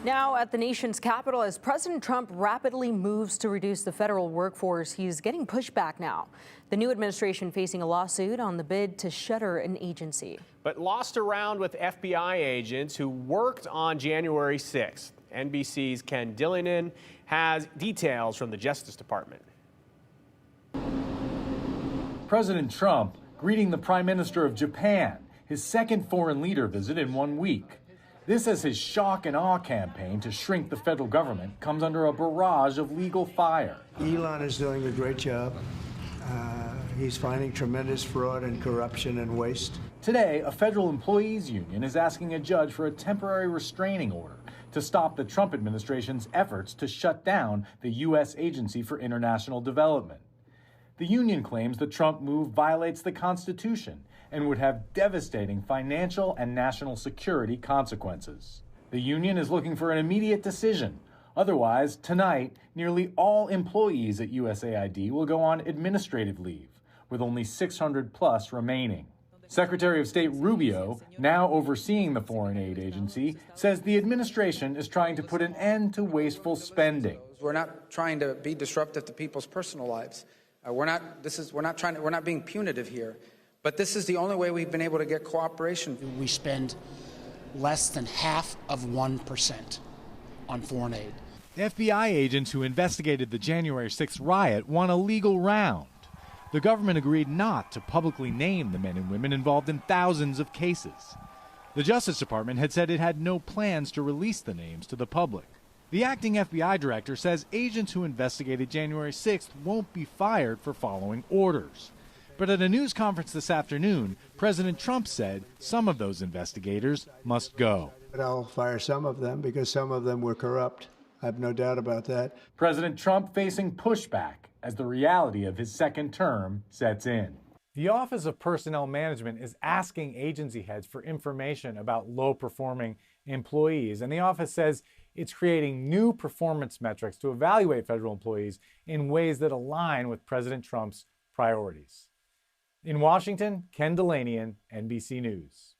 Now at the nation's capital, as President Trump rapidly moves to reduce the federal workforce, he's getting pushback now. The new administration facing a lawsuit on the bid to shutter an agency. But lost around with FBI agents who worked on January 6th. NBC's Ken Dillinan has details from the Justice Department. President Trump greeting the Prime Minister of Japan, his second foreign leader visit in 1 week. This as his shock and awe campaign to shrink the federal government comes under a barrage of legal fire. Elon is doing a great job. He's finding tremendous fraud and corruption and waste. Today, a federal employees union is asking a judge for a temporary restraining order to stop the Trump administration's efforts to shut down the U.S. Agency for International Development. The union claims the Trump move violates the Constitution and would have devastating financial and national security consequences. The union is looking for an immediate decision. Otherwise, tonight, nearly all employees at USAID will go on administrative leave, with only 600 plus remaining. Secretary of State Rubio, now overseeing the foreign aid agency, says the administration is trying to put an end to wasteful spending. We're not trying to be disruptive to people's personal lives. We're not being punitive here. But this is the only way we've been able to get cooperation. We spend less than half of 1% on foreign aid. FBI agents who investigated the January 6th riot won a legal round. The government agreed not to publicly name the men and women involved in thousands of cases. The Justice Department had said it had no plans to release the names to the public. The acting FBI director says agents who investigated January 6th won't be fired for following orders. But at a news conference this afternoon, President Trump said some of those investigators must go. But I'll fire some of them because some of them were corrupt. I have no doubt about that. President Trump facing pushback as the reality of his second term sets in. The Office of Personnel Management is asking agency heads for information about low-performing employees, and the office says it's creating new performance metrics to evaluate federal employees in ways that align with President Trump's priorities. In Washington, Ken Dillinan, NBC News.